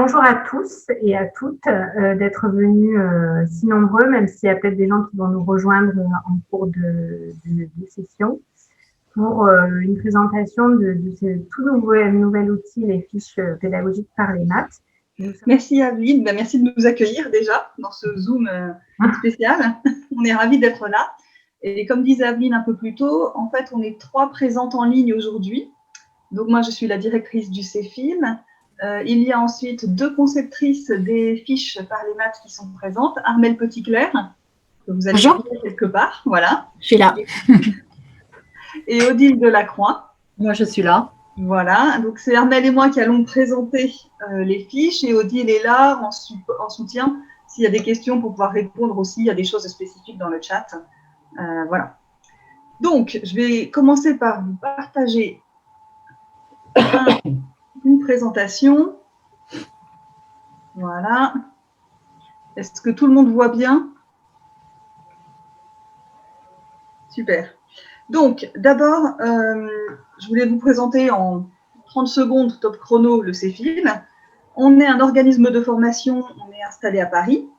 bonjour à tous et à toutes d'être venus si nombreux, même s'il y a peut-être des gens qui vont nous rejoindre en cours de session, pour une présentation de ce tout nouvel outil, les fiches pédagogiques par les maths. Merci Aveline, merci de nous accueillir déjà dans ce Zoom spécial. On est ravis d'être là. Et comme disait Aveline un peu plus tôt, en fait, on est 3 présentes en ligne aujourd'hui. Donc moi, je suis la directrice du CEFIM. Il y a ensuite 2 conceptrices des fiches par les maths qui sont présentes. Armelle Petitclerc, que vous allez voir quelque part, voilà. Je suis là. Et Odile Delacroix. Moi, je suis là. Voilà, donc c'est Armelle et moi qui allons présenter les fiches et Odile est là en soutien s'il y a des questions pour pouvoir répondre aussi. Il y a des choses spécifiques dans le chat. Voilà. Donc, je vais commencer par vous partager une présentation. Voilà. Est-ce que tout le monde voit bien? Super. Donc, d'abord, je voulais vous présenter en 30 secondes, top chrono, le CEFIM. On est un organisme de formation, on est installé à Paris.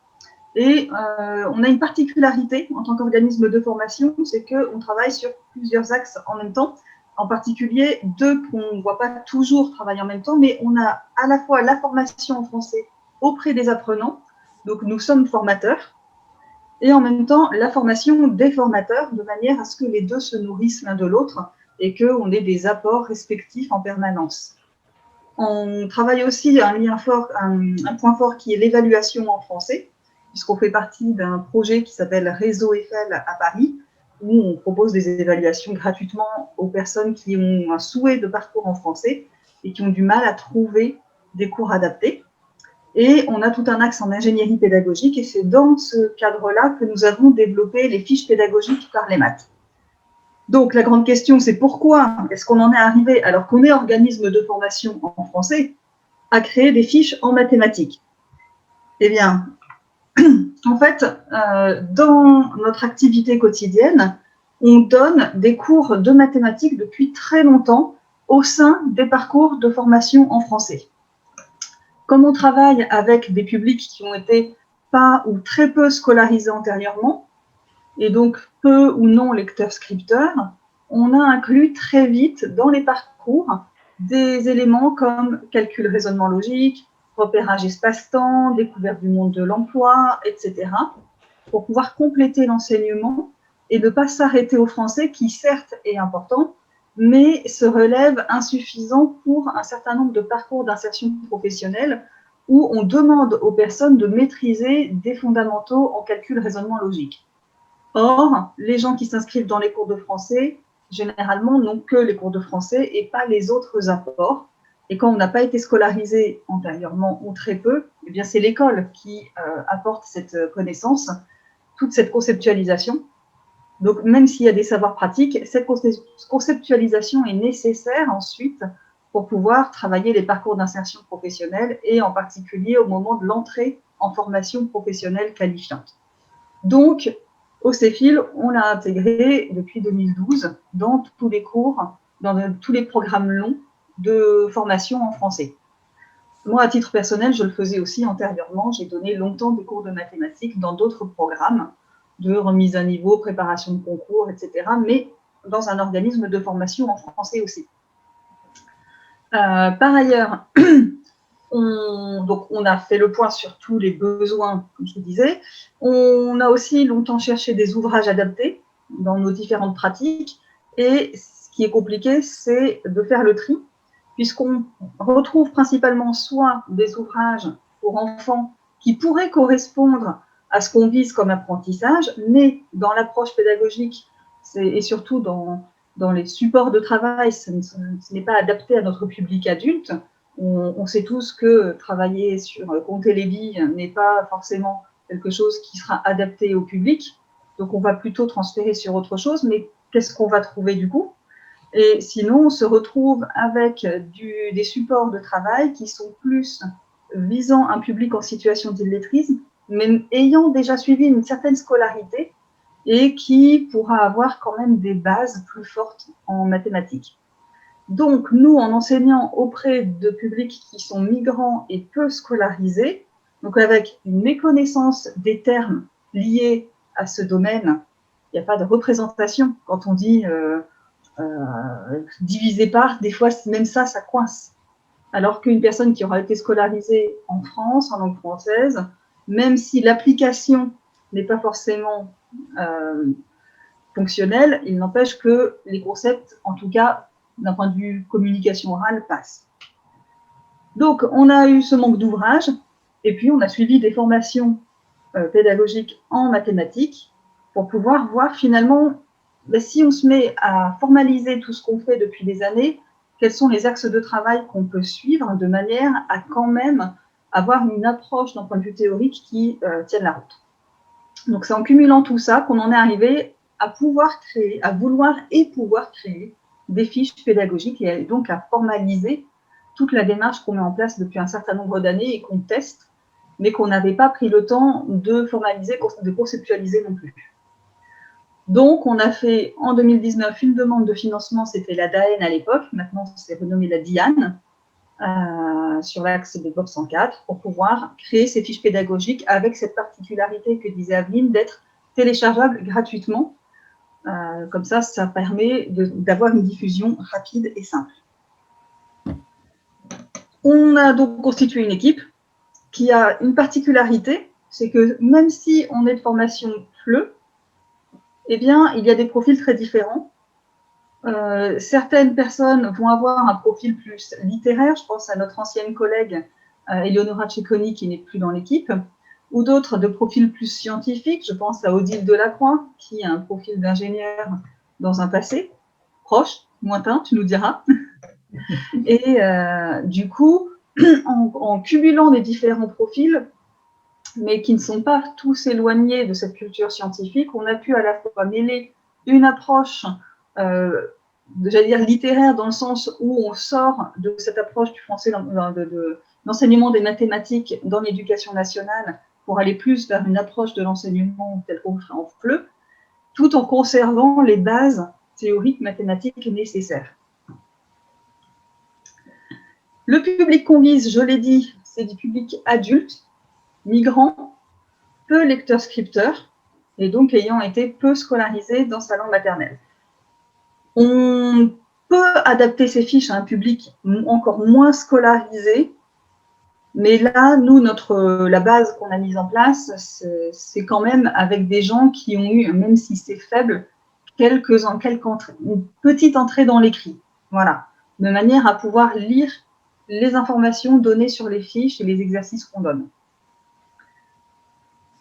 Et on a une particularité en tant qu'organisme de formation, c'est qu'on travaille sur plusieurs axes en même temps, en particulier 2 qu'on ne voit pas toujours travailler en même temps, mais on a à la fois la formation en français auprès des apprenants, donc nous sommes formateurs, et en même temps la formation des formateurs, de manière à ce que les 2 se nourrissent l'un de l'autre et qu'on ait des apports respectifs en permanence. On travaille aussi un point fort qui est l'évaluation en français, puisqu'on fait partie d'un projet qui s'appelle Réseau Eiffel à Paris, où on propose des évaluations gratuitement aux personnes qui ont un souhait de parcours en français et qui ont du mal à trouver des cours adaptés. Et on a tout un axe en ingénierie pédagogique, et c'est dans ce cadre-là que nous avons développé les fiches pédagogiques par les maths. Donc, la grande question, c'est pourquoi est-ce qu'on en est arrivé, alors qu'on est organisme de formation en français, à créer des fiches en mathématiques? Eh bien, en fait, dans notre activité quotidienne, on donne des cours de mathématiques depuis très longtemps au sein des parcours de formation en français. Comme on travaille avec des publics qui ont été pas ou très peu scolarisés antérieurement, et donc peu ou non lecteurs-scripteurs, on a inclus très vite dans les parcours des éléments comme calcul raisonnement logique, repérage espace-temps, découverte du monde de l'emploi, etc., pour pouvoir compléter l'enseignement et ne pas s'arrêter au français qui, certes, est important, mais se relève insuffisant pour un certain nombre de parcours d'insertion professionnelle où on demande aux personnes de maîtriser des fondamentaux en calcul raisonnement logique. Or, les gens qui s'inscrivent dans les cours de français, généralement, n'ont que les cours de français et pas les autres apports. Et quand on n'a pas été scolarisé antérieurement ou très peu, eh bien c'est l'école qui apporte cette connaissance, toute cette conceptualisation. Donc, même s'il y a des savoirs pratiques, cette conceptualisation est nécessaire ensuite pour pouvoir travailler les parcours d'insertion professionnelle et en particulier au moment de l'entrée en formation professionnelle qualifiante. Donc, au CEFIL, on l'a intégré depuis 2012 dans tous les cours, dans tous les programmes longs de formation en français. Moi, à titre personnel, je le faisais aussi antérieurement. J'ai donné longtemps des cours de mathématiques dans d'autres programmes de remise à niveau, préparation de concours, etc., mais dans un organisme de formation en français aussi. Par ailleurs, on a fait le point sur tous les besoins, comme je vous disais. On a aussi longtemps cherché des ouvrages adaptés dans nos différentes pratiques. Et ce qui est compliqué, c'est de faire le tri, puisqu'on retrouve principalement soit des ouvrages pour enfants qui pourraient correspondre à ce qu'on vise comme apprentissage, mais dans l'approche pédagogique et surtout dans les supports de travail, ce n'est pas adapté à notre public adulte. On sait tous que travailler sur compter les billes n'est pas forcément quelque chose qui sera adapté au public. Donc, on va plutôt transférer sur autre chose. Mais qu'est-ce qu'on va trouver du coup? Et sinon, on se retrouve avec des supports de travail qui sont plus visant un public en situation d'illettrisme, mais ayant déjà suivi une certaine scolarité et qui pourra avoir quand même des bases plus fortes en mathématiques. Donc, nous, en enseignant auprès de publics qui sont migrants et peu scolarisés, donc avec une méconnaissance des termes liés à ce domaine, il n'y a pas de représentation. Quand on dit divisé par, des fois, même ça coince. Alors qu'une personne qui aura été scolarisée en France, en langue française, même si l'application n'est pas forcément fonctionnelle, il n'empêche que les concepts, en tout cas, d'un point de vue communication orale, passent. Donc, on a eu ce manque d'ouvrage, et puis on a suivi des formations pédagogiques en mathématiques pour pouvoir voir finalement, si on se met à formaliser tout ce qu'on fait depuis des années, quels sont les axes de travail qu'on peut suivre de manière à quand même avoir une approche d'un point de vue théorique qui tienne la route. Donc, c'est en cumulant tout ça qu'on en est arrivé à pouvoir créer, à vouloir et pouvoir créer des fiches pédagogiques et donc à formaliser toute la démarche qu'on met en place depuis un certain nombre d'années et qu'on teste, mais qu'on n'avait pas pris le temps de formaliser, de conceptualiser non plus. Donc, on a fait en 2019 une demande de financement, c'était la DAEN à l'époque, maintenant c'est renommé la DIAN, sur l'axe de Bob 104, pour pouvoir créer ces fiches pédagogiques avec cette particularité que disait Aveline d'être téléchargeables gratuitement. Comme ça permet d'avoir une diffusion rapide et simple. On a donc constitué une équipe qui a une particularité, c'est que même si on est de formation FLE, eh bien, il y a des profils très différents. Certaines personnes vont avoir un profil plus littéraire, je pense à notre ancienne collègue Eleonora Cecconi qui n'est plus dans l'équipe, ou d'autres de profils plus scientifiques, je pense à Odile Delacroix qui a un profil d'ingénieur dans un passé proche, lointain, tu nous diras. Et du coup, en cumulant les différents profils, mais qui ne sont pas tous éloignés de cette culture scientifique, on a pu à la fois mêler une approche, j'allais dire littéraire, dans le sens où on sort de cette approche du français, de l'enseignement des mathématiques dans l'éducation nationale, pour aller plus vers une approche de l'enseignement tel qu'on fait en FLE, tout en conservant les bases théoriques mathématiques nécessaires. Le public qu'on vise, je l'ai dit, c'est du public adulte, migrant, peu lecteur-scripteur, et donc ayant été peu scolarisé dans sa langue maternelle. On peut adapter ces fiches à un public encore moins scolarisé, mais là, nous, la base qu'on a mise en place, c'est quand même avec des gens qui ont eu, même si c'est faible, une petite entrée dans l'écrit. Voilà, de manière à pouvoir lire les informations données sur les fiches et les exercices qu'on donne.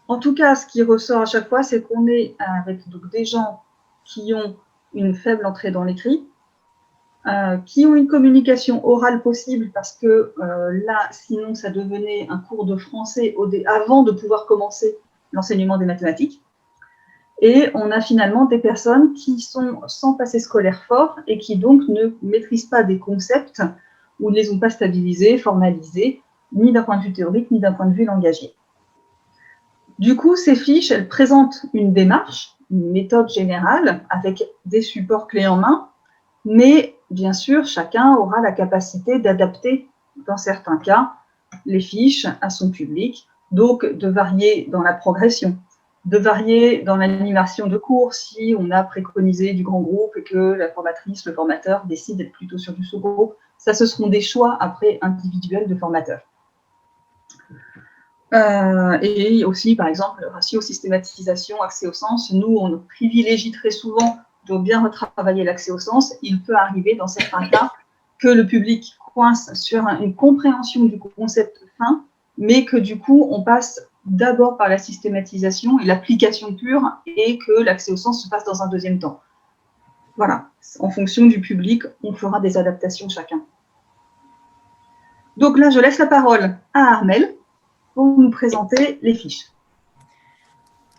En tout cas, ce qui ressort à chaque fois, c'est qu'on est avec donc, des gens qui ont une faible entrée dans l'écrit, qui ont une communication orale possible parce que là, sinon, ça devenait un cours de français avant de pouvoir commencer l'enseignement des mathématiques. Et on a finalement des personnes qui sont sans passé scolaire fort et qui donc ne maîtrisent pas des concepts ou ne les ont pas stabilisés, formalisés, ni d'un point de vue théorique, ni d'un point de vue langagier. Du coup, ces fiches, elles présentent une démarche, une méthode générale avec des supports clés en main, mais bien sûr, chacun aura la capacité d'adapter, dans certains cas, les fiches à son public, donc de varier dans la progression, de varier dans l'animation de cours si on a préconisé du grand groupe et que la formatrice, le formateur décide d'être plutôt sur du sous-groupe. Ça, ce seront des choix après individuels de formateurs. Et aussi, par exemple, le ratio systématisation, accès au sens. Nous, on privilégie très souvent de bien retravailler l'accès au sens. Il peut arriver, dans certains cas, que le public coince sur une compréhension du concept fin, mais que du coup, on passe d'abord par la systématisation et l'application pure, et que l'accès au sens se passe dans un deuxième temps. Voilà, en fonction du public, on fera des adaptations chacun. Donc là, je laisse la parole à Armelle pour nous présenter les fiches.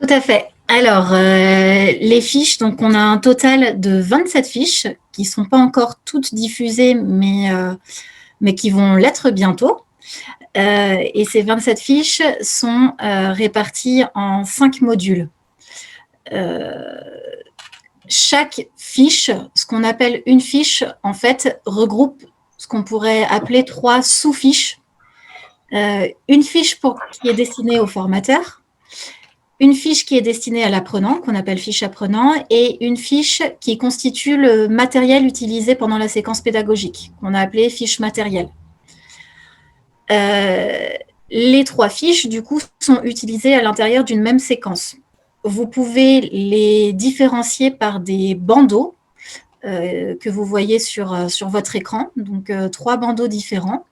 Tout à fait. Alors, les fiches, donc on a un total de 27 fiches qui ne sont pas encore toutes diffusées, mais qui vont l'être bientôt. Et ces 27 fiches sont réparties en 5 modules. chaque fiche, ce qu'on appelle une fiche, en fait, regroupe ce qu'on pourrait appeler 3 sous-fiches. Une fiche qui est destinée au formateur, une fiche qui est destinée à l'apprenant, qu'on appelle fiche apprenant, et une fiche qui constitue le matériel utilisé pendant la séquence pédagogique, qu'on a appelé fiche matérielle. Les 3 fiches, du coup, sont utilisées à l'intérieur d'une même séquence. Vous pouvez les différencier par des bandeaux que vous voyez sur votre écran, donc 3 bandeaux différents,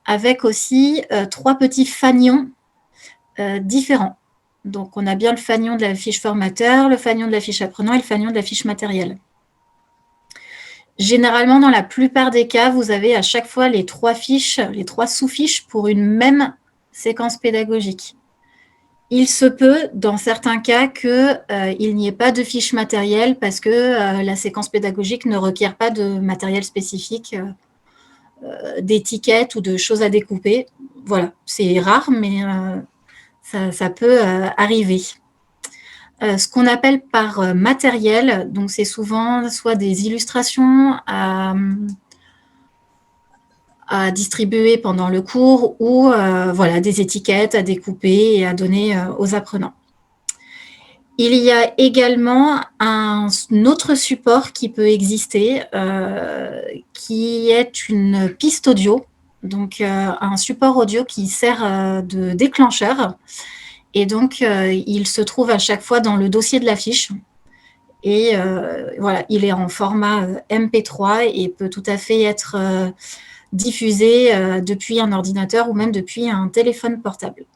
avec aussi 3 petits fanions différents. Donc, on a bien le fanion de la fiche formateur, le fanion de la fiche apprenant et le fanion de la fiche matérielle. Généralement, dans la plupart des cas, vous avez à chaque fois les 3 fiches, les 3 sous-fiches pour une même séquence pédagogique. Il se peut, dans certains cas, qu'il n'y ait pas de fiche matérielle parce que la séquence pédagogique ne requiert pas de matériel spécifique, d'étiquettes ou de choses à découper. Voilà, c'est rare, mais ça peut arriver. Ce qu'on appelle par matériel, donc c'est souvent soit des illustrations à distribuer pendant le cours ou voilà, des étiquettes à découper et à donner aux apprenants. Il y a également un autre support qui peut exister, qui est une piste audio, donc un support audio qui sert de déclencheur. Et donc, il se trouve à chaque fois dans le dossier de la fiche. Et voilà, il est en format MP3 et peut tout à fait être diffusé depuis un ordinateur ou même depuis un téléphone portable.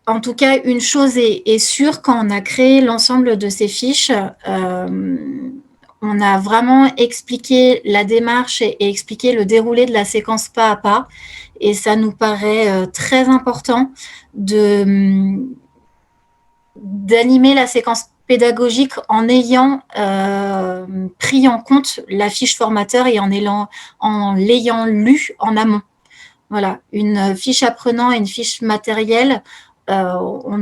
En tout cas, une chose est sûre, quand on a créé l'ensemble de ces fiches, on a vraiment expliqué la démarche et expliqué le déroulé de la séquence pas à pas. Et ça nous paraît très important d'animer la séquence pédagogique en ayant pris en compte la fiche formateur et en l'ayant lu en amont. Voilà, une fiche apprenant et une fiche matérielle, on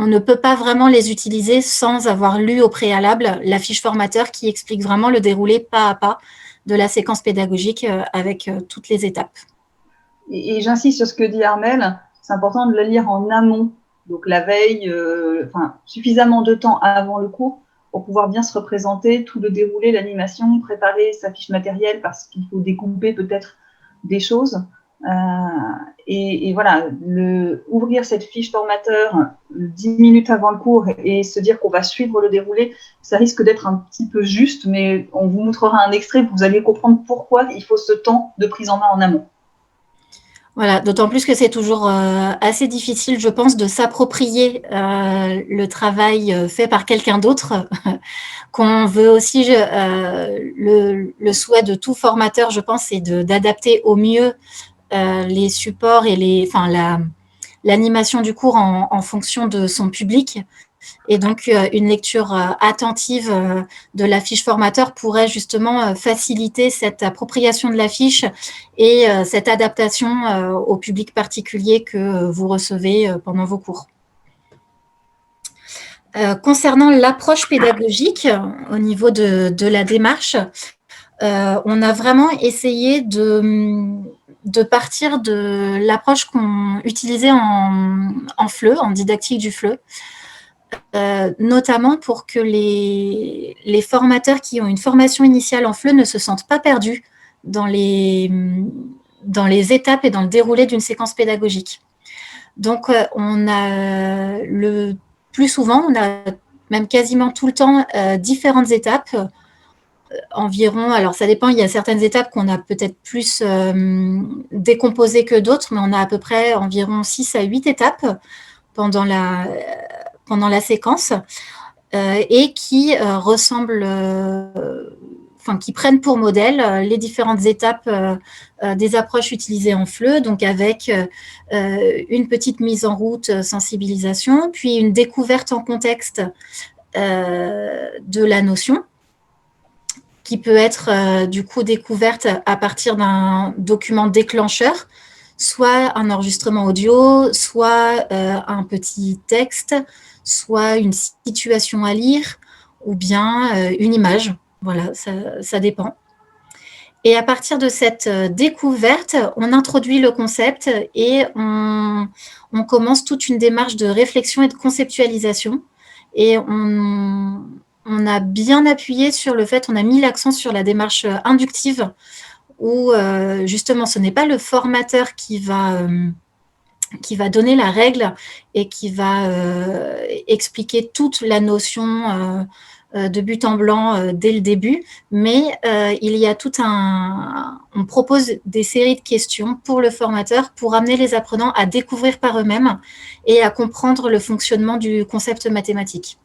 ne peut pas vraiment les utiliser sans avoir lu au préalable la fiche formateur qui explique vraiment le déroulé pas à pas de la séquence pédagogique avec toutes les étapes. Et j'insiste sur ce que dit Armelle, c'est important de le lire en amont, donc la veille, suffisamment de temps avant le cours pour pouvoir bien se représenter tout le déroulé, l'animation, préparer sa fiche matérielle parce qu'il faut découper peut-être des choses. Et voilà, ouvrir cette fiche formateur 10 minutes avant le cours et se dire qu'on va suivre le déroulé, ça risque d'être un petit peu juste, mais on vous montrera un extrait, vous allez comprendre pourquoi il faut ce temps de prise en main en amont. Voilà, d'autant plus que c'est toujours assez difficile, je pense, de s'approprier le travail fait par quelqu'un d'autre, qu'on veut aussi, le souhait de tout formateur, je pense, c'est d'adapter au mieux les supports et l'animation du cours en fonction de son public. Et donc, une lecture attentive de la fiche formateur pourrait justement faciliter cette appropriation de la fiche et cette adaptation au public particulier que vous recevez pendant vos cours. Concernant l'approche pédagogique, au niveau de la démarche, on a vraiment essayé de partir de l'approche qu'on utilisait en FLE, en didactique du FLE, notamment pour que les formateurs qui ont une formation initiale en FLE ne se sentent pas perdus dans les étapes et dans le déroulé d'une séquence pédagogique. Donc, on a plus souvent, on a même quasiment tout le temps différentes étapes, environ, alors ça dépend, il y a certaines étapes qu'on a peut-être plus décomposées que d'autres, mais on a à peu près environ 6 à 8 étapes pendant la séquence et qui ressemblent, qui prennent pour modèle les différentes étapes des approches utilisées en FLE, donc avec une petite mise en route, sensibilisation, puis une découverte en contexte de la notion, qui peut être du coup découverte à partir d'un document déclencheur soit un enregistrement audio, soit un petit texte, soit une situation à lire, ou bien une image. Voilà, ça dépend. Et à partir de cette découverte, on introduit le concept et on commence toute une démarche de réflexion et de conceptualisation. Et on a bien appuyé sur le fait, on a mis l'accent sur la démarche inductive, où justement, ce n'est pas le formateur qui va donner la règle et qui va expliquer toute la notion de but en blanc dès le début, mais il y a on propose des séries de questions pour le formateur pour amener les apprenants à découvrir par eux-mêmes et à comprendre le fonctionnement du concept mathématique.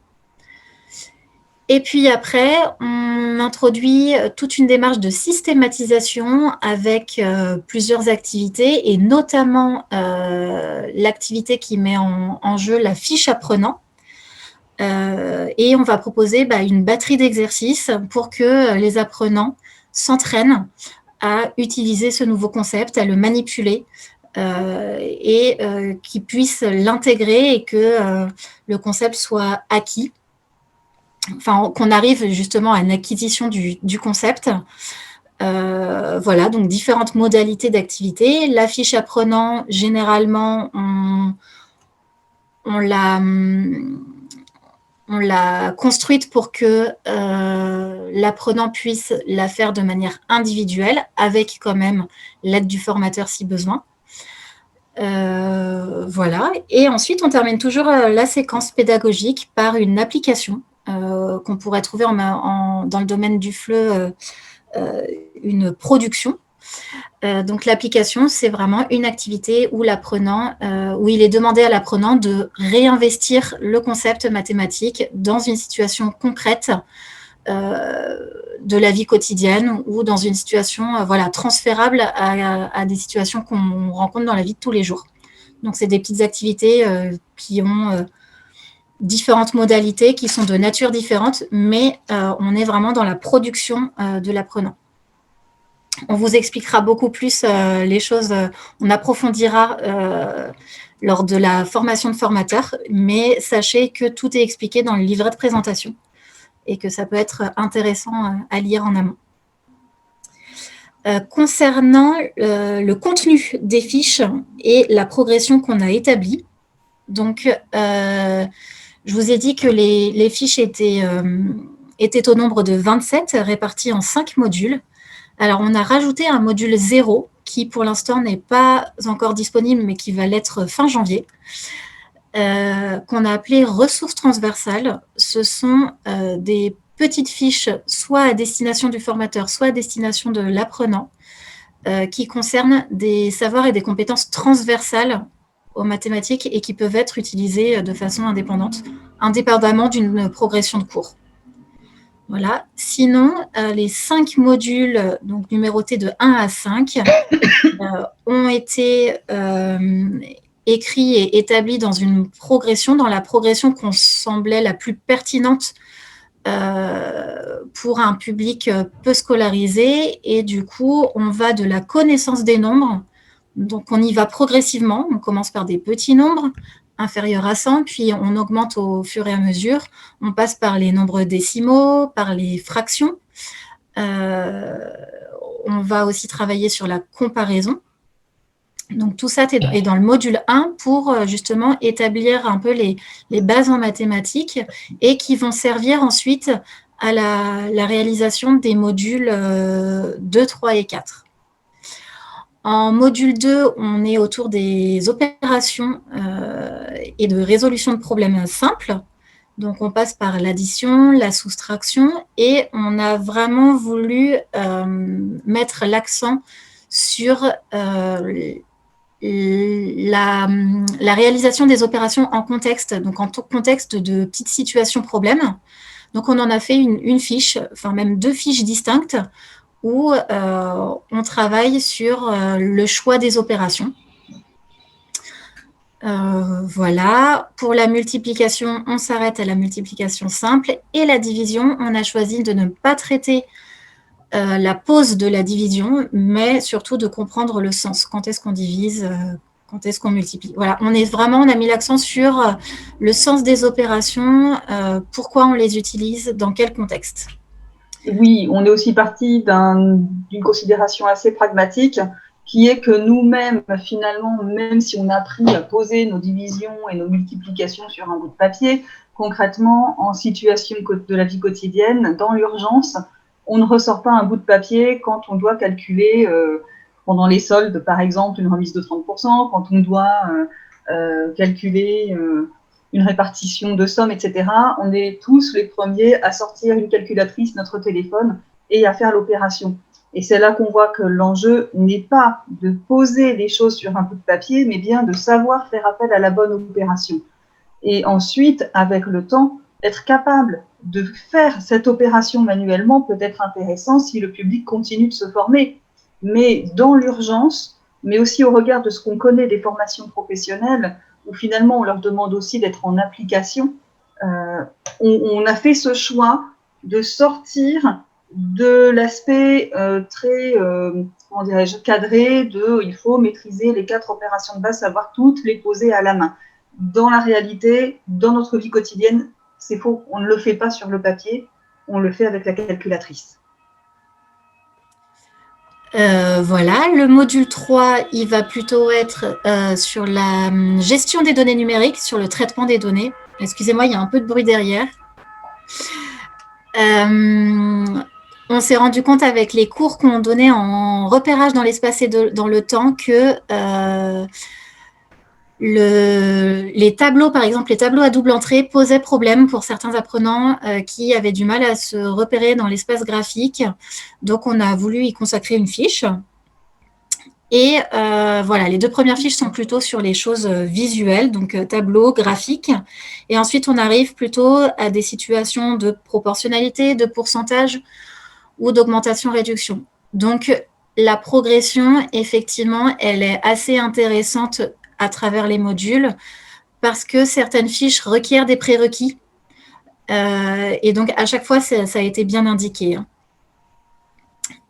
Et puis après, on introduit toute une démarche de systématisation avec plusieurs activités et notamment l'activité qui met en jeu la fiche apprenant. Et on va proposer une batterie d'exercices pour que les apprenants s'entraînent à utiliser ce nouveau concept, à le manipuler et qu'ils puissent l'intégrer et que le concept soit acquis. Enfin, qu'on arrive justement à une acquisition du concept. Voilà, donc différentes modalités d'activité. La fiche apprenant, généralement, on l'a construite pour que l'apprenant puisse la faire de manière individuelle, avec quand même l'aide du formateur si besoin. Voilà. Et ensuite, on termine toujours la séquence pédagogique par une application qu'on pourrait trouver dans le domaine du FLE, une production. Donc, l'application, c'est vraiment une activité où où il est demandé à l'apprenant de réinvestir le concept mathématique dans une situation concrète de la vie quotidienne ou dans une situation transférable à des situations qu'on rencontre dans la vie de tous les jours. Donc, c'est des petites activités qui ont différentes modalités, qui sont de nature différente, mais on est vraiment dans la production de l'apprenant. On vous expliquera beaucoup plus les choses, on approfondira lors de la formation de formateur, mais sachez que tout est expliqué dans le livret de présentation et que ça peut être intéressant à lire en amont. Concernant le contenu des fiches et la progression qu'on a établie, donc je vous ai dit que les fiches étaient au nombre de 27, réparties en 5 modules. Alors, on a rajouté un module 0 qui, pour l'instant, n'est pas encore disponible, mais qui va l'être fin janvier, qu'on a appelé ressources transversales. Ce sont des petites fiches, soit à destination du formateur, soit à destination de l'apprenant, qui concernent des savoirs et des compétences transversales aux mathématiques et qui peuvent être utilisées de façon indépendante, indépendamment d'une progression de cours. Voilà. Sinon, les 5 modules, donc numérotés de 1 à 5, ont été écrits et établis dans une progression, dans la progression qu'on semblait la plus pertinente pour un public peu scolarisé. Et du coup, on va de la connaissance des nombres. Donc, on y va progressivement. On commence par des petits nombres inférieurs à 100, puis on augmente au fur et à mesure. On passe par les nombres décimaux, par les fractions. On va aussi travailler sur la comparaison. Donc, tout ça est dans le module 1 pour justement établir un peu les bases en mathématiques et qui vont servir ensuite à la réalisation des modules 2, 3 et 4. En module 2, on est autour des opérations et de résolution de problèmes simples. Donc, on passe par l'addition, la soustraction et on a vraiment voulu mettre l'accent sur la réalisation des opérations en contexte, donc en contexte de petites situations problèmes. Donc, on en a fait une fiche, enfin même 2 fiches distinctes où on travaille sur le choix des opérations. Voilà. Pour la multiplication, on s'arrête à la multiplication simple et la division, on a choisi de ne pas traiter la pose de la division, mais surtout de comprendre le sens. Quand est-ce qu'on divise, quand est-ce qu'on multiplie. Voilà, on a mis l'accent sur le sens des opérations, pourquoi on les utilise, dans quel contexte. Oui, on est aussi parti d'une considération assez pragmatique, qui est que nous-mêmes, finalement, même si on a appris à poser nos divisions et nos multiplications sur un bout de papier, concrètement, en situation de la vie quotidienne, dans l'urgence, on ne ressort pas un bout de papier quand on doit calculer pendant les soldes, par exemple, une remise de 30%, quand on doit calculer une répartition de sommes, etc. On est tous les premiers à sortir une calculatrice, notre téléphone, et à faire l'opération. Et c'est là qu'on voit que l'enjeu n'est pas de poser les choses sur un bout de papier, mais bien de savoir faire appel à la bonne opération. Et ensuite, avec le temps, être capable de faire cette opération manuellement peut être intéressant si le public continue de se former. Mais dans l'urgence, mais aussi au regard de ce qu'on connaît des formations professionnelles, où finalement on leur demande aussi d'être en application, on a fait ce choix de sortir de l'aspect très, comment dirais-je, cadré de il faut maîtriser les 4 opérations de base, savoir toutes les poser à la main. Dans la réalité, dans notre vie quotidienne, c'est faux. On ne le fait pas sur le papier, on le fait avec la calculatrice. Voilà, le module 3, il va plutôt être sur la gestion des données numériques, sur le traitement des données. Excusez-moi, il y a un peu de bruit derrière. On s'est rendu compte avec les cours qu'on donnait en repérage dans l'espace et dans le temps que les tableaux, par exemple, les tableaux à double entrée posaient problème pour certains apprenants qui avaient du mal à se repérer dans l'espace graphique. Donc, on a voulu y consacrer une fiche. Et voilà, les 2 premières fiches sont plutôt sur les choses visuelles, donc tableau, graphique. Et ensuite, on arrive plutôt à des situations de proportionnalité, de pourcentage ou d'augmentation-réduction. Donc, la progression, effectivement, elle est assez intéressante à travers les modules parce que certaines fiches requièrent des prérequis. Et donc, à chaque fois, ça a été bien indiqué.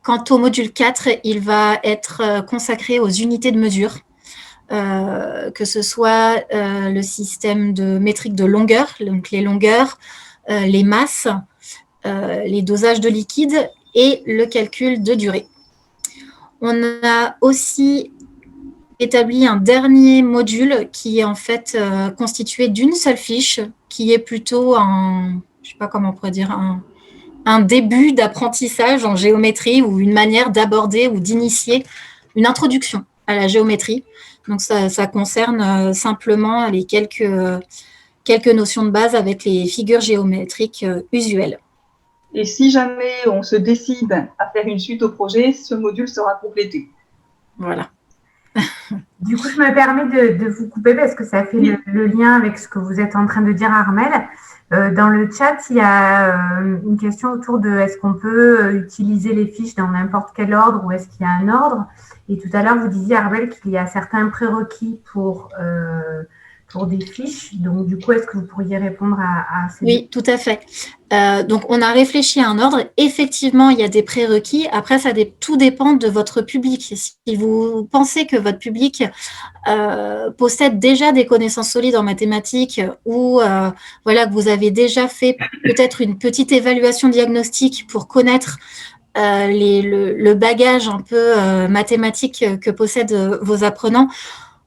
Quant au module 4, il va être consacré aux unités de mesure, que ce soit le système de métrique de longueur, donc les longueurs, les masses, les dosages de liquide et le calcul de durée. On a aussi établi un dernier module qui est en fait constitué d'une seule fiche, qui est plutôt je sais pas comment on pourrait dire, un début d'apprentissage en géométrie ou une manière d'aborder ou d'initier une introduction à la géométrie. Donc, ça concerne simplement les quelques notions de base avec les figures géométriques usuelles. Et si jamais on se décide à faire une suite au projet, ce module sera complété. Voilà. Du coup, je me permets de vous couper parce que ça fait le lien avec ce que vous êtes en train de dire, Armelle. Dans le chat, il y a une question autour de est-ce qu'on peut utiliser les fiches dans n'importe quel ordre ou est-ce qu'il y a un ordre. Et tout à l'heure, vous disiez, Armelle, qu'il y a certains prérequis pour des fiches. Donc, du coup, est-ce que vous pourriez répondre à ces Oui, tout à fait. Donc, on a réfléchi à un ordre. Effectivement, il y a des prérequis. Après, tout dépend de votre public. Si vous pensez que votre public possède déjà des connaissances solides en mathématiques ou voilà, que vous avez déjà fait peut-être une petite évaluation diagnostique pour connaître le bagage un peu mathématique que possèdent vos apprenants,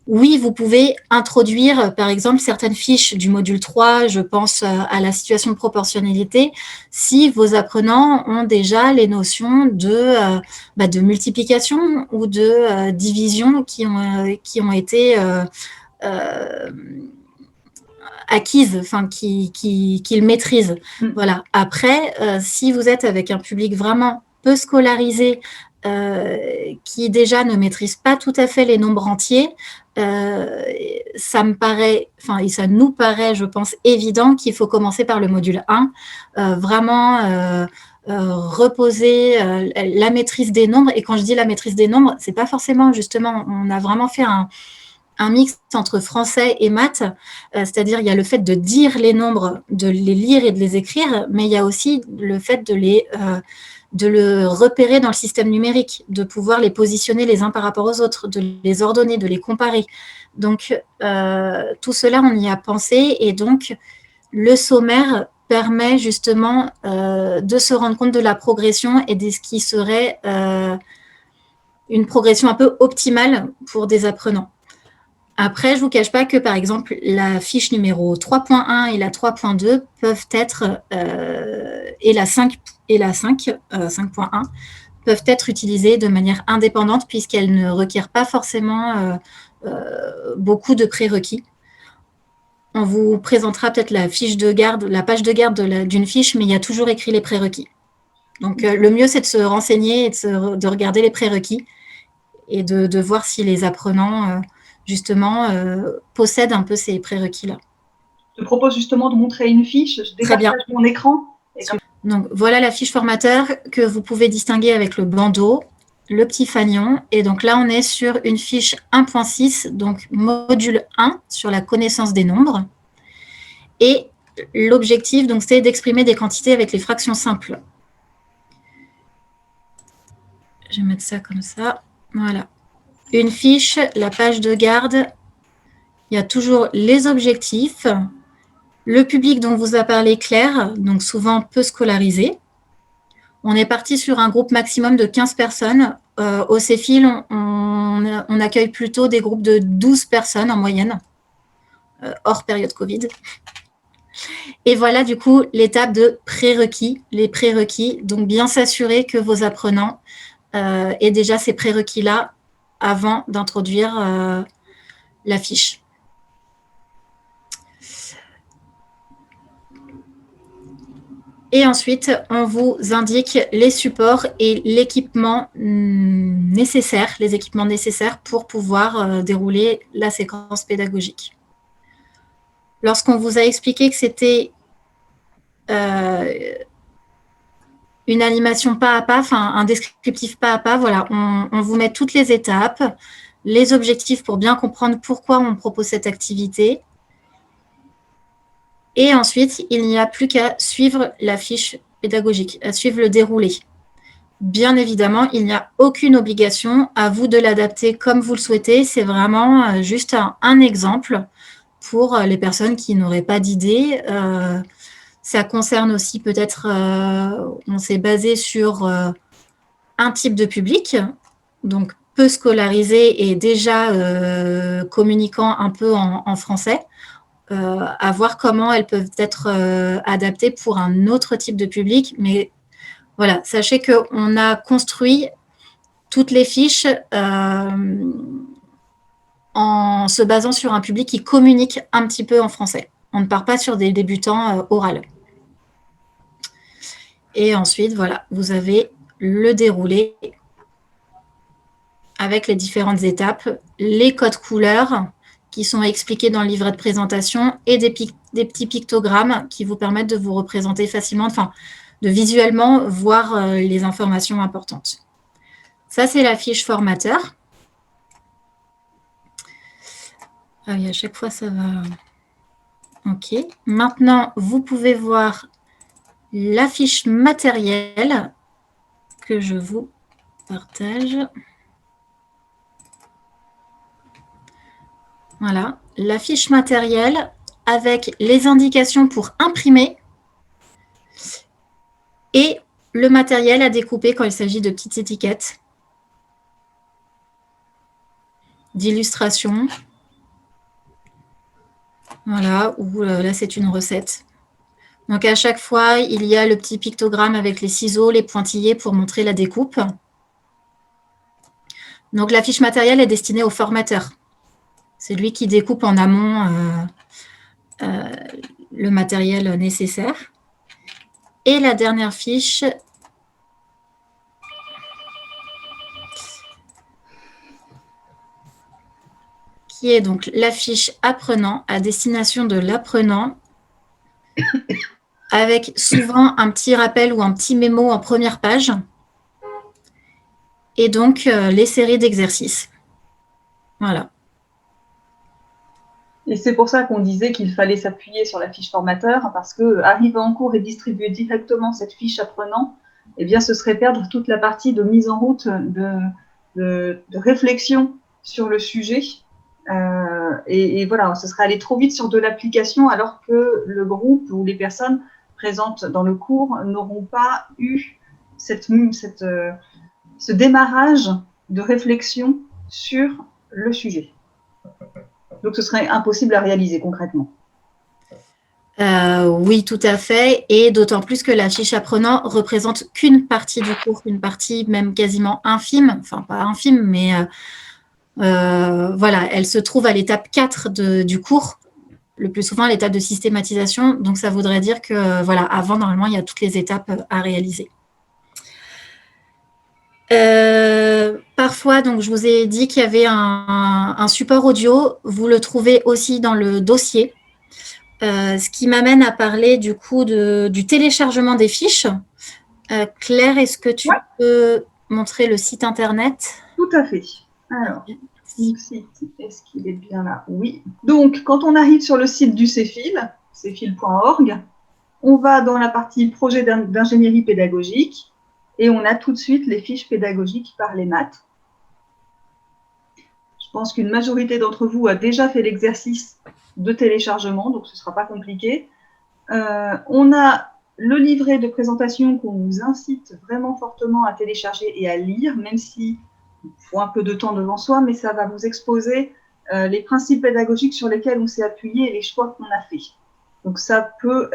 oui, vous pouvez introduire, par exemple, certaines fiches du module 3, je pense à la situation de proportionnalité, si vos apprenants ont déjà les notions de multiplication ou de division qui ont été acquises, enfin, qu'ils maîtrisent. Voilà. Après, si vous êtes avec un public vraiment peu scolarisé, qui déjà ne maîtrise pas tout à fait les nombres entiers, ça nous paraît, je pense, évident qu'il faut commencer par le module 1, vraiment reposer la maîtrise des nombres. Et quand je dis la maîtrise des nombres, c'est pas forcément, justement, on a vraiment fait un un mix entre français et maths, c'est-à-dire il y a le fait de dire les nombres, de les lire et de les écrire, mais il y a aussi le fait de le repérer dans le système numérique, de pouvoir les positionner les uns par rapport aux autres, de les ordonner, de les comparer. Donc, tout cela, on y a pensé, et donc, le sommaire permet justement de se rendre compte de la progression et de ce qui serait une progression un peu optimale pour des apprenants. Après, je ne vous cache pas que, par exemple, la fiche numéro 3.1 et la 3.2 peuvent être, et la 5.1, peuvent être utilisées de manière indépendante puisqu'elles ne requièrent pas forcément beaucoup de prérequis. On vous présentera peut-être la fiche de garde, la page de garde d'une fiche, mais il y a toujours écrit les prérequis. Donc, le mieux, c'est de se renseigner et de regarder les prérequis et de voir si les apprenants, justement, possèdent un peu ces prérequis-là. Je te propose justement de montrer une fiche. Je départage mon écran. Donc, voilà la fiche formateur que vous pouvez distinguer avec le bandeau, le petit fanion. Et donc là, on est sur une fiche 1.6, donc module 1, sur la connaissance des nombres. Et l'objectif, donc, c'est d'exprimer des quantités avec les fractions simples. Je vais mettre ça comme ça. Voilà. Une fiche, la page de garde, il y a toujours les objectifs, le public dont vous a parlé Claire, donc souvent peu scolarisé. On est parti sur un groupe maximum de 15 personnes. Au Céphile, on accueille plutôt des groupes de 12 personnes en moyenne, hors période Covid. Et voilà du coup l'étape de prérequis, les prérequis. Donc bien s'assurer que vos apprenants aient déjà ces prérequis-là avant d'introduire la fiche. Et ensuite, on vous indique les supports et l'équipement nécessaire, les équipements nécessaires pour pouvoir dérouler la séquence pédagogique. Lorsqu'on vous a expliqué que c'était une animation pas à pas, enfin un descriptif pas à pas, voilà, on vous met toutes les étapes, les objectifs pour bien comprendre pourquoi on propose cette activité. Et ensuite, il n'y a plus qu'à suivre la fiche pédagogique, à suivre le déroulé. Bien évidemment, il n'y a aucune obligation, à vous de l'adapter comme vous le souhaitez. C'est vraiment juste un exemple pour les personnes qui n'auraient pas d'idée. Ça concerne aussi peut-être, on s'est basé sur un type de public, donc peu scolarisé et déjà communiquant un peu en français. À voir comment elles peuvent être adaptées pour un autre type de public. Mais voilà, sachez qu'on a construit toutes les fiches en se basant sur un public qui communique un petit peu en français. On ne part pas sur des débutants orales. Et ensuite, voilà, vous avez le déroulé avec les différentes étapes, les codes couleurs qui sont expliqués dans le livret de présentation et des petits pictogrammes qui vous permettent de vous représenter facilement, enfin, de visuellement voir les informations importantes. Ça, c'est la fiche formateur. Ah oui, à chaque fois, ça va... OK. Maintenant, vous pouvez voir la fiche matérielle que je vous partage. Voilà, la fiche matérielle avec les indications pour imprimer et le matériel à découper quand il s'agit de petites étiquettes, d'illustrations. Voilà, ou là, c'est une recette. Donc, à chaque fois, il y a le petit pictogramme avec les ciseaux, les pointillés pour montrer la découpe. Donc, la fiche matérielle est destinée au formateur. C'est lui qui découpe en amont le matériel nécessaire. Et la dernière fiche, qui est donc la fiche apprenant à destination de l'apprenant, avec souvent un petit rappel ou un petit mémo en première page, et donc les séries d'exercices. Voilà. Et c'est pour ça qu'on disait qu'il fallait s'appuyer sur la fiche formateur, parce que arriver en cours et distribuer directement cette fiche apprenant, eh bien, ce serait perdre toute la partie de mise en route, de réflexion sur le sujet. Et voilà, ce serait aller trop vite sur de l'application, alors que le groupe ou les personnes présentes dans le cours n'auront pas eu ce démarrage de réflexion sur le sujet. Donc, ce serait impossible à réaliser concrètement. Oui, tout à fait. Et d'autant plus que la fiche apprenant représente qu'une partie du cours, une partie même quasiment infime, enfin pas infime, mais voilà, elle se trouve à l'étape 4 du cours, le plus souvent à l'étape de systématisation. Donc, ça voudrait dire que, voilà, avant, normalement, il y a toutes les étapes à réaliser. Parfois, donc, je vous ai dit qu'il y avait un support audio. Vous le trouvez aussi dans le dossier. Ce qui m'amène à parler du coup du téléchargement des fiches. Claire, est-ce que tu peux montrer le site internet? Tout à fait. Alors, le site, est-ce qu'il est bien là? Oui. Donc, quand on arrive sur le site du CEFIL, cefil.org, on va dans la partie projet d'ingénierie pédagogique et on a tout de suite les fiches pédagogiques par les maths. Je pense qu'une majorité d'entre vous a déjà fait l'exercice de téléchargement, donc ce ne sera pas compliqué. On a le livret de présentation qu'on vous incite vraiment fortement à télécharger et à lire, même s'il faut un peu de temps devant soi, mais ça va vous exposer les principes pédagogiques sur lesquels on s'est appuyé et les choix qu'on a faits. Donc ça peut,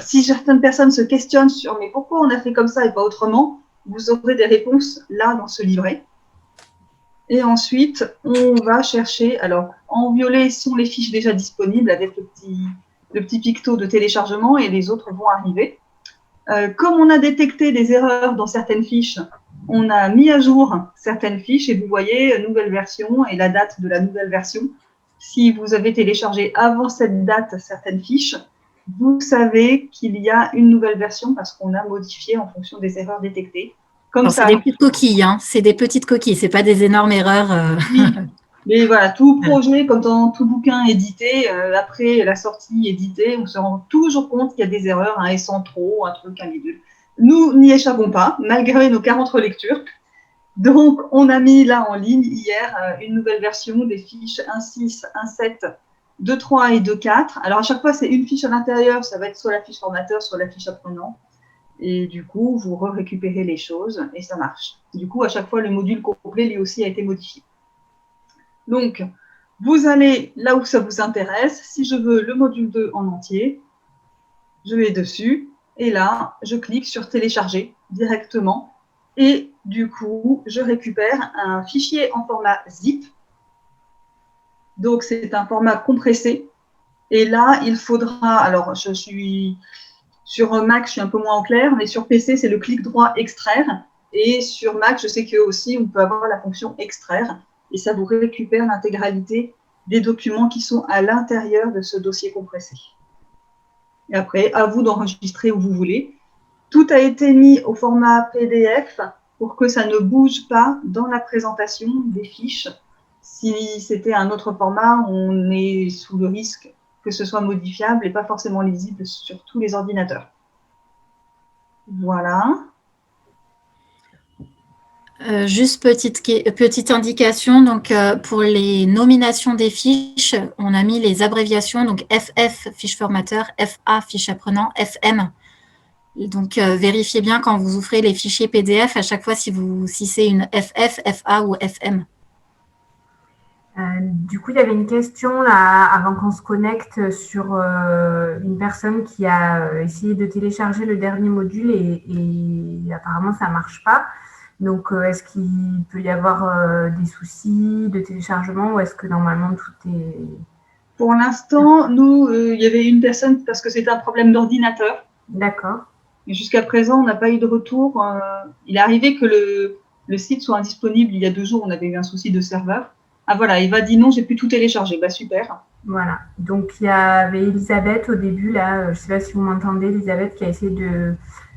si certaines personnes se questionnent sur mais pourquoi on a fait comme ça et pas autrement, vous aurez des réponses là dans ce livret. Et ensuite, on va chercher, alors en violet sont les fiches déjà disponibles avec le petit picto de téléchargement et les autres vont arriver. Comme on a détecté des erreurs dans certaines fiches, on a mis à jour certaines fiches et vous voyez nouvelle version et la date de la nouvelle version. Si vous avez téléchargé avant cette date certaines fiches, vous savez qu'il y a une nouvelle version parce qu'on a modifié en fonction des erreurs détectées. C'est des petites coquilles, hein. C'est des petites coquilles, c'est pas des énormes erreurs. Oui. Mais voilà, tout projet, comme dans tout bouquin édité, après la sortie éditée, on se rend toujours compte qu'il y a des erreurs, un S en trop, un truc, un bidule. Nous n'y échappons pas, malgré nos 40 relectures. Donc, on a mis là en ligne hier une nouvelle version des fiches 1.6, 1.7, 2.3 et 2.4. Alors, à chaque fois, c'est une fiche à l'intérieur, ça va être soit la fiche formateur, soit la fiche apprenant. Et du coup, vous récupérez les choses et ça marche. Du coup, à chaque fois, le module complet, lui aussi, a été modifié. Donc, vous allez là où ça vous intéresse. Si je veux le module 2 en entier, je vais dessus. Et là, je clique sur télécharger directement. Et du coup, je récupère un fichier en format zip. Donc, c'est un format compressé. Et là, il faudra... Alors, je suis... Sur Mac, je suis un peu moins en clair, mais sur PC, c'est le clic droit extraire. Et sur Mac, je sais que aussi, on peut avoir la fonction extraire. Et ça vous récupère l'intégralité des documents qui sont à l'intérieur de ce dossier compressé. Et après, à vous d'enregistrer où vous voulez. Tout a été mis au format PDF pour que ça ne bouge pas dans la présentation des fiches. Si c'était un autre format, on est sous le risque que ce soit modifiable et pas forcément lisible sur tous les ordinateurs. Voilà. Juste petite indication, donc pour les nominations des fiches, on a mis les abréviations, donc FF, fiche formateur, FA, fiche apprenant, FM. Donc vérifiez bien quand vous ouvrez les fichiers PDF à chaque fois si c'est une FF, FA ou FM. Du coup, il y avait une question là, avant qu'on se connecte sur une personne qui a essayé de télécharger le dernier module et apparemment ça ne marche pas. Donc, est-ce qu'il peut y avoir des soucis de téléchargement ou est-ce que normalement tout est... Pour l'instant, nous, il y avait une personne parce que c'était un problème d'ordinateur. D'accord. Et jusqu'à présent, on n'a pas eu de retour. Il est arrivé que le site soit indisponible. Il y a 2 jours, on avait eu un souci de serveur. Ah voilà, Eva dit non, j'ai pu tout télécharger. Bah super. Voilà. Donc, il y avait Elisabeth au début, là, je ne sais pas si vous m'entendez, Elisabeth qui a essayé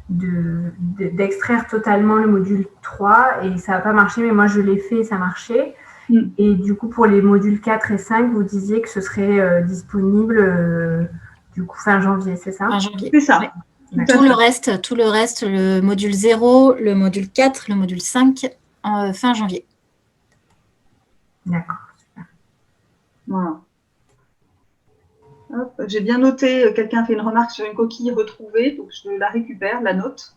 d'extraire totalement le module 3 et ça n'a pas marché, mais moi je l'ai fait et ça marchait. Et du coup, pour les modules 4 et 5, vous disiez que ce serait disponible du coup fin janvier, c'est ça? Fin janvier. C'est ça. Oui. Tout le reste, le module 0, le module 4, le module 5, fin janvier. D'accord. Voilà. J'ai bien noté, quelqu'un a fait une remarque sur une coquille retrouvée, donc je la récupère, la note.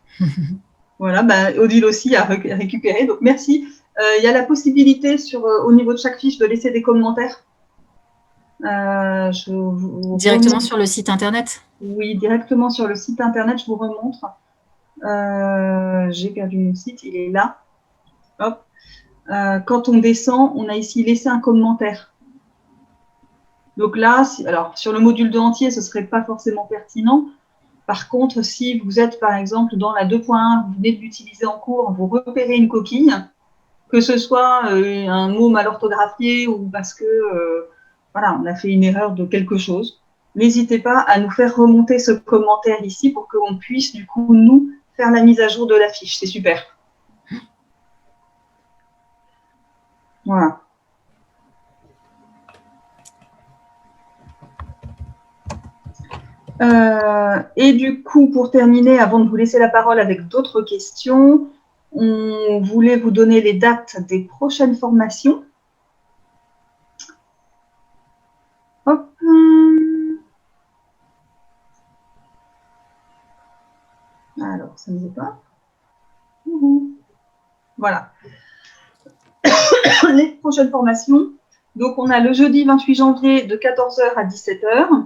Voilà, Odile aussi a récupéré, donc merci. Il y a la possibilité au niveau de chaque fiche de laisser des commentaires. Directement sur le site internet? Oui, directement sur le site internet, je vous remontre. J'ai perdu mon site, il est là. Hop. Quand on descend, on a ici laissé un commentaire. Donc là, alors sur le module 2 entier, ce ne serait pas forcément pertinent. Par contre, si vous êtes par exemple dans la 2.1, vous venez de l'utiliser en cours, vous repérez une coquille, que ce soit un mot mal orthographié ou parce que voilà, on a fait une erreur de quelque chose, n'hésitez pas à nous faire remonter ce commentaire ici pour qu'on puisse du coup nous faire la mise à jour de la fiche. C'est super. Voilà. Et du coup, pour terminer, avant de vous laisser la parole avec d'autres questions, on voulait vous donner les dates des prochaines formations. Hop. Alors, ça ne veut pas. Voilà. Les prochaines formations. Donc, on a le jeudi 28 janvier de 14h à 17h.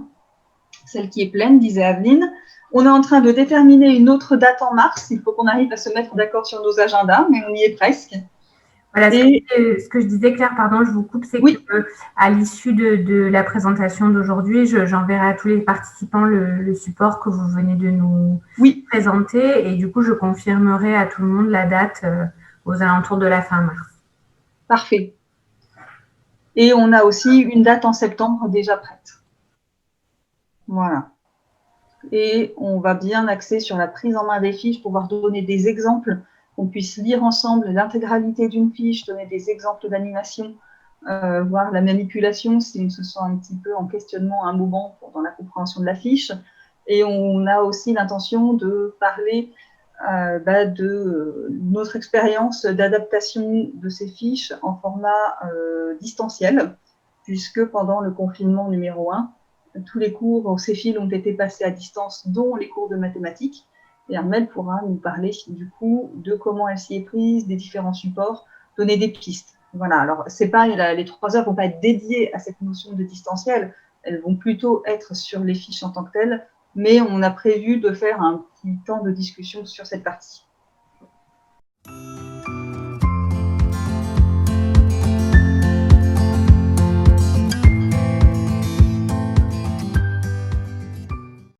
Celle qui est pleine, disait Aveline. On est en train de déterminer une autre date en mars. Il faut qu'on arrive à se mettre d'accord sur nos agendas, mais on y est presque. Voilà, ce que je disais, Claire, pardon, je vous coupe, c'est qu'à l'issue de la présentation d'aujourd'hui, j'enverrai à tous les participants le support que vous venez de nous présenter et du coup, je confirmerai à tout le monde la date aux alentours de la fin mars. Parfait. Et on a aussi une date en septembre déjà prête. Voilà. Et on va bien axer sur la prise en main des fiches, pouvoir donner des exemples, qu'on puisse lire ensemble l'intégralité d'une fiche, donner des exemples d'animation, voir la manipulation si on se sent un petit peu en questionnement à un moment dans la compréhension de la fiche. Et on a aussi l'intention de parler de notre expérience d'adaptation de ces fiches en format distanciel, puisque pendant le confinement numéro 1, tous les cours au CEFIL ont été passés à distance, dont les cours de mathématiques. Et Armelle pourra nous parler du coup de comment elle s'y est prise, des différents supports, donner des pistes. Voilà, alors c'est pas, les 3 heures ne vont pas être dédiées à cette notion de distanciel, elles vont plutôt être sur les fiches en tant que telles, mais on a prévu de faire un petit temps de discussion sur cette partie.